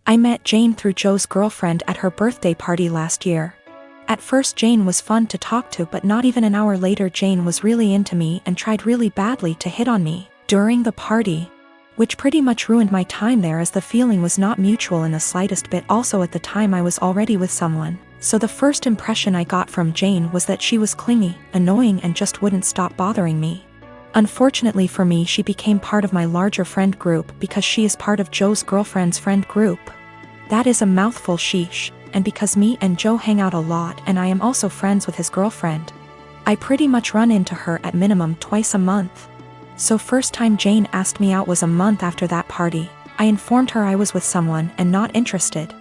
I met Jane through Joe's girlfriend at her birthday party last year. At first Jane was fun to talk to, but not even an hour later Jane was really into me and tried really badly to hit on me during the party, which pretty much ruined my time there as the feeling was not mutual in the slightest bit. Also at the time I was already with someone, so the first impression I got from Jane was that she was clingy, annoying, and just wouldn't stop bothering me. Unfortunately for me, she became part of my larger friend group because she is part of Joe's girlfriend's friend group. That is a mouthful, sheesh. And because me and Joe hang out a lot and I am also friends with his girlfriend, I pretty much run into her at minimum twice a month. So first time Jane asked me out was a month after that party. I informed her I was with someone and not interested.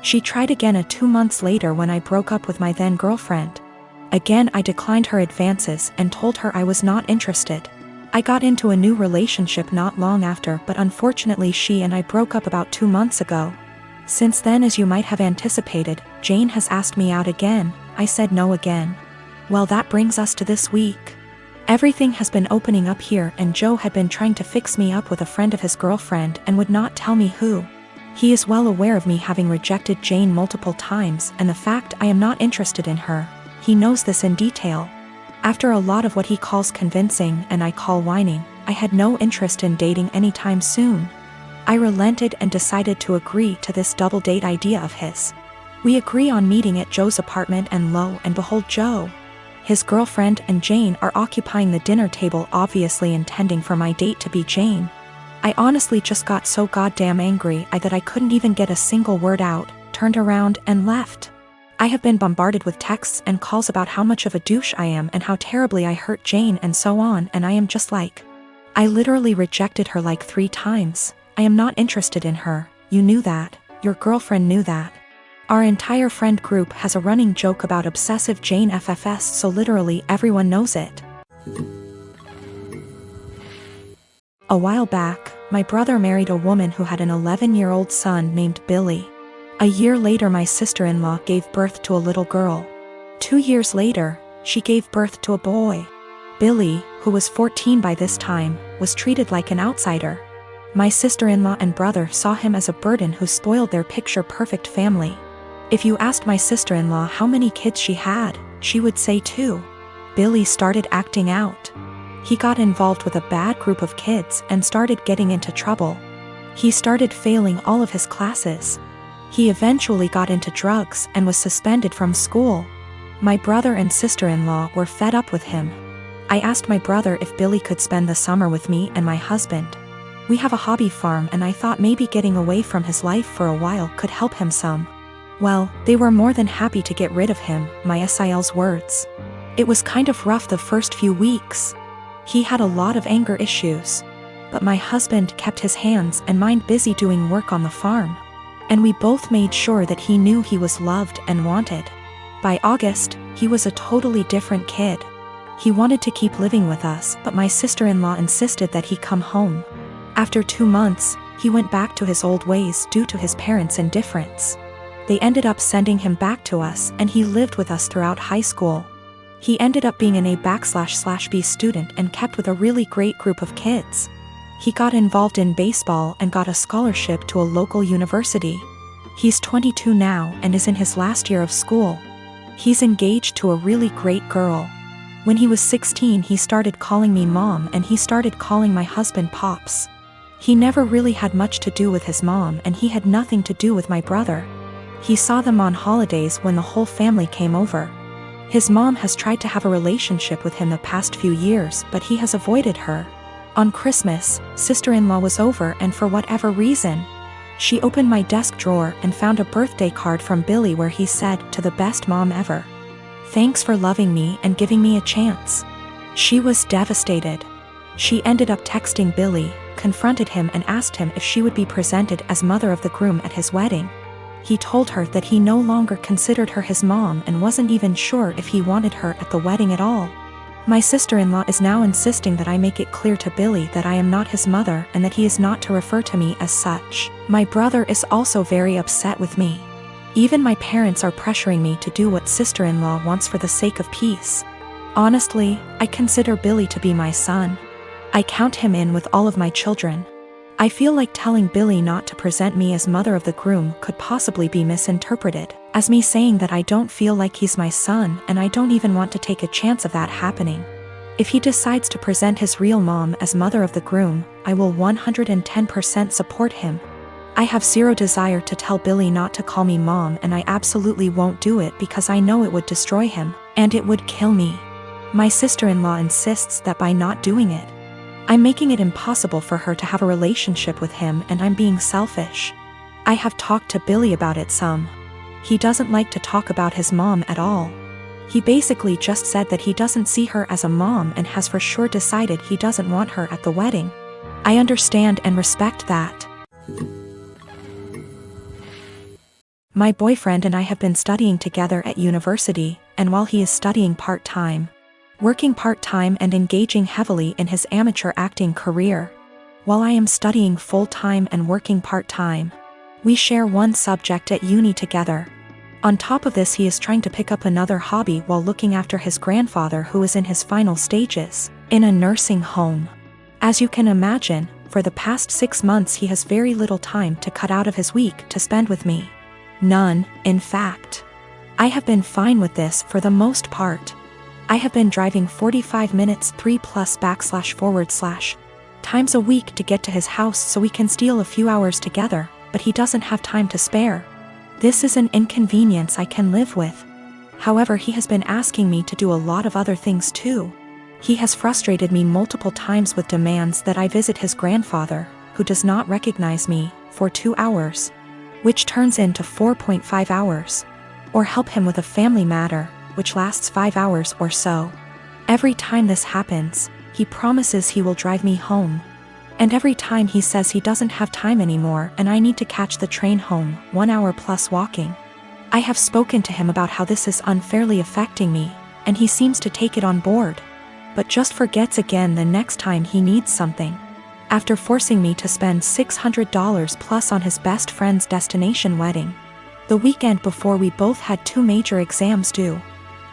She tried again 2 months later when I broke up with my then girlfriend. Again I declined her advances and told her I was not interested. I got into a new relationship not long after, but unfortunately she and I broke up about 2 months ago. Since then, as you might have anticipated, Jane has asked me out again. I said no again. Well, that brings us to this week. Everything has been opening up here, and Joe had been trying to fix me up with a friend of his girlfriend and would not tell me who. He is well aware of me having rejected Jane multiple times and the fact I am not interested in her. He knows this in detail. After a lot of what he calls convincing and I call whining, I had no interest in dating anytime soon. I relented and decided to agree to this double date idea of his. We agree on meeting at Joe's apartment, and lo and behold, Joe, his girlfriend, and Jane are occupying the dinner table, obviously intending for my date to be Jane. I honestly just got so goddamn angry that I couldn't even get a single word out, turned around and left. I have been bombarded with texts and calls about how much of a douche I am and how terribly I hurt Jane and so on, and I am just like, I literally rejected her like 3 times. I am not interested in her. You knew that. Your girlfriend knew that. Our entire friend group has a running joke about obsessive Jane FFS, so literally everyone knows it. A while back, my brother married a woman who had an 11-year-old son named Billy. A year later my sister-in-law gave birth to a little girl. 2 years later, she gave birth to a boy. Billy, who was 14 by this time, was treated like an outsider. My sister-in-law and brother saw him as a burden who spoiled their picture-perfect family. If you asked my sister-in-law how many kids she had, she would say 2. Billy started acting out. He got involved with a bad group of kids and started getting into trouble. He started failing all of his classes. He eventually got into drugs and was suspended from school. My brother and sister-in-law were fed up with him. I asked my brother if Billy could spend the summer with me and my husband. We have a hobby farm and I thought maybe getting away from his life for a while could help him some. Well, they were more than happy to get rid of him, my SIL's words. It was kind of rough the first few weeks. He had a lot of anger issues. But my husband kept his hands and mind busy doing work on the farm. And we both made sure that he knew he was loved and wanted. By August, he was a totally different kid. He wanted to keep living with us, but my sister-in-law insisted that he come home. After 2 months, he went back to his old ways due to his parents' indifference. They ended up sending him back to us and he lived with us throughout high school. He ended up being an A/B student and kept with a really great group of kids. He got involved in baseball and got a scholarship to a local university. He's 22 now and is in his last year of school. He's engaged to a really great girl. When he was 16 he started calling me mom and he started calling my husband pops. He never really had much to do with his mom and he had nothing to do with my brother. He saw them on holidays when the whole family came over. His mom has tried to have a relationship with him the past few years, but he has avoided her. On Christmas, sister-in-law was over and for whatever reason, she opened my desk drawer and found a birthday card from Billy where he said, "To the best mom ever. Thanks for loving me and giving me a chance." She was devastated. She ended up texting Billy, confronted him and asked him if she would be presented as mother of the groom at his wedding. He told her that he no longer considered her his mom and wasn't even sure if he wanted her at the wedding at all. My sister-in-law is now insisting that I make it clear to Billy that I am not his mother and that he is not to refer to me as such. My brother is also very upset with me. Even my parents are pressuring me to do what sister-in-law wants for the sake of peace. Honestly, I consider Billy to be my son. I count him in with all of my children. I feel like telling Billy not to present me as mother of the groom could possibly be misinterpreted as me saying that I don't feel like he's my son and I don't even want to take a chance of that happening. If he decides to present his real mom as mother of the groom, I will 110% support him. I have zero desire to tell Billy not to call me mom, and I absolutely won't do it because I know it would destroy him, and it would kill me. My sister-in-law insists that by not doing it, I'm making it impossible for her to have a relationship with him and I'm being selfish. I have talked to Billy about it some. He doesn't like to talk about his mom at all. He basically just said that he doesn't see her as a mom and has for sure decided he doesn't want her at the wedding. I understand and respect that. My boyfriend and I have been studying together at university, and while he is studying part-time, working part-time and engaging heavily in his amateur acting career, while I am studying full-time and working part-time, we share one subject at uni together. On top of this, he is trying to pick up another hobby while looking after his grandfather who is in his final stages, in a nursing home. As you can imagine, for the past 6 months he has very little time to cut out of his week to spend with me. None, in fact. I have been fine with this for the most part. I have been driving 45 minutes 3+// times a week to get to his house so we can steal a few hours together, but he doesn't have time to spare. This is an inconvenience I can live with. However, he has been asking me to do a lot of other things too. He has frustrated me multiple times with demands that I visit his grandfather, who does not recognize me, for 2 hours, which turns into 4.5 hours, or help him with a family matter, which lasts 5 hours or so. Every time this happens, he promises he will drive me home. And every time he says he doesn't have time anymore and I need to catch the train home, 1 hour plus walking. I have spoken to him about how this is unfairly affecting me, and he seems to take it on board, but just forgets again the next time he needs something. After forcing me to spend $600 plus on his best friend's destination wedding, the weekend before we both had 2 major exams due,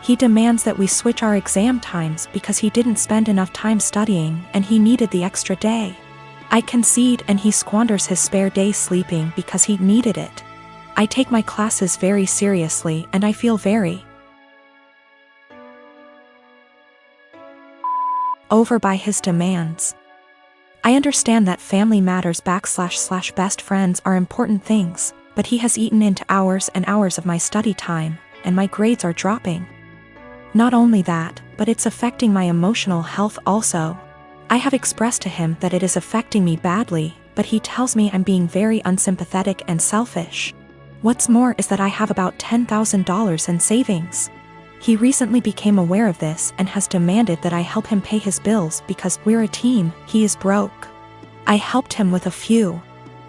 he demands that we switch our exam times because he didn't spend enough time studying and he needed the extra day. I concede and he squanders his spare day sleeping because he needed it. I take my classes very seriously and I feel very over by his demands. I understand that family matters / best friends are important things, but he has eaten into hours and hours of my study time, and my grades are dropping. Not only that, but it's affecting my emotional health also. I have expressed to him that it is affecting me badly, but he tells me I'm being very unsympathetic and selfish. What's more is that I have about $10,000 in savings. He recently became aware of this and has demanded that I help him pay his bills because we're a team, he is broke. I helped him with a few,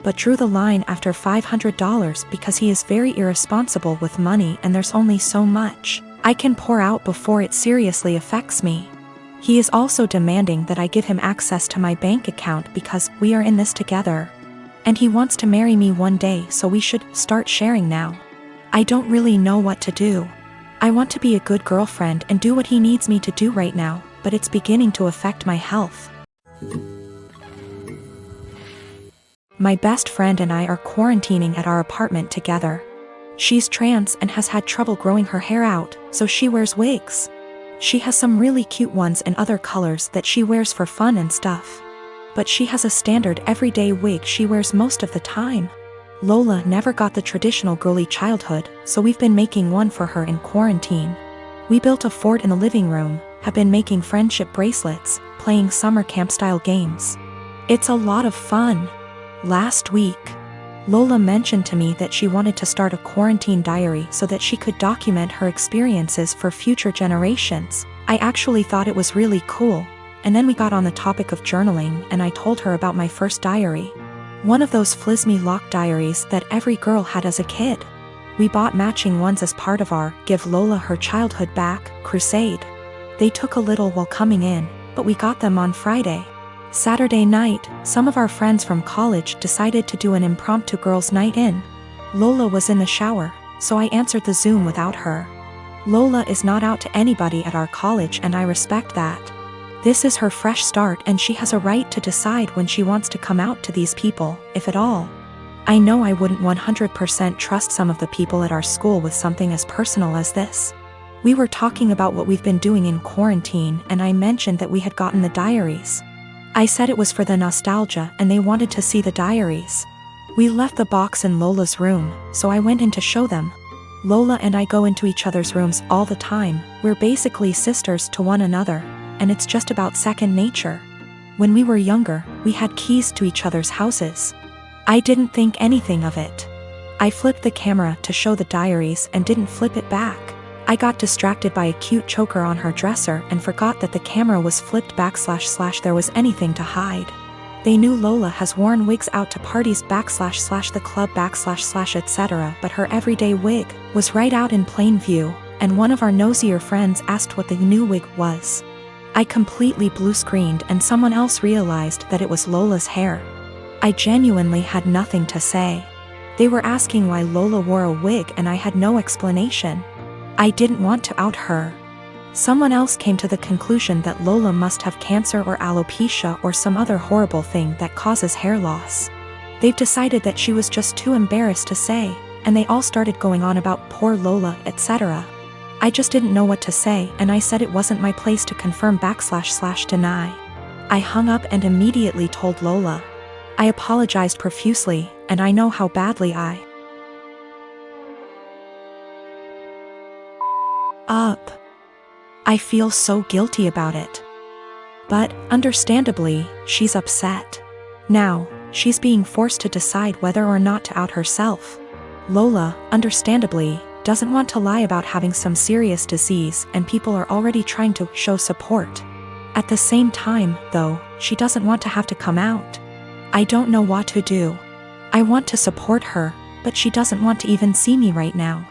but drew the line after $500 because he is very irresponsible with money and there's only so much I can pour out before it seriously affects me. He is also demanding that I give him access to my bank account because we are in this together. And he wants to marry me one day, so we should start sharing now. I don't really know what to do. I want to be a good girlfriend and do what he needs me to do right now, but it's beginning to affect my health. My best friend and I are quarantining at our apartment together. She's trans and has had trouble growing her hair out, so she wears wigs. She has some really cute ones in other colors that she wears for fun and stuff. But she has a standard everyday wig she wears most of the time. Lola never got the traditional girly childhood, so we've been making one for her in quarantine. We built a fort in the living room, have been making friendship bracelets, playing summer camp-style games. It's a lot of fun. Last week, Lola mentioned to me that she wanted to start a quarantine diary so that she could document her experiences for future generations. I actually thought it was really cool, and then we got on the topic of journaling and I told her about my first diary. One of those flismy lock diaries that every girl had as a kid. We bought matching ones as part of our Give Lola Her Childhood Back crusade. They took a little while coming in, but we got them on Friday. Saturday night, some of our friends from college decided to do an impromptu girls' night in. Lola was in the shower, so I answered the Zoom without her. Lola is not out to anybody at our college and I respect that. This is her fresh start and she has a right to decide when she wants to come out to these people, if at all. I know I wouldn't 100% trust some of the people at our school with something as personal as this. We were talking about what we've been doing in quarantine and I mentioned that we had gotten the diaries. I said it was for the nostalgia and they wanted to see the diaries. We left the box in Lola's room, so I went in to show them. Lola and I go into each other's rooms all the time, we're basically sisters to one another, and it's just about second nature. When we were younger, we had keys to each other's houses. I didn't think anything of it. I flipped the camera to show the diaries and didn't flip it back. I got distracted by a cute choker on her dresser and forgot that the camera was flipped back / there was anything to hide. They knew Lola has worn wigs out to parties / the club / etc., but her everyday wig was right out in plain view, and one of our nosier friends asked what the new wig was. I completely blue-screened and someone else realized that it was Lola's hair. I genuinely had nothing to say. They were asking why Lola wore a wig and I had no explanation. I didn't want to out her. Someone else came to the conclusion that Lola must have cancer or alopecia or some other horrible thing that causes hair loss. They've decided that she was just too embarrassed to say, and they all started going on about poor Lola, etc. I just didn't know what to say and I said it wasn't my place to confirm / deny. I hung up and immediately told Lola. I apologized profusely, and I know how badly I feel so guilty about it. But, understandably, she's upset. Now, she's being forced to decide whether or not to out herself. Lola, understandably, doesn't want to lie about having some serious disease and people are already trying to show support. At the same time, though, she doesn't want to have to come out. I don't know what to do. I want to support her, but she doesn't want to even see me right now.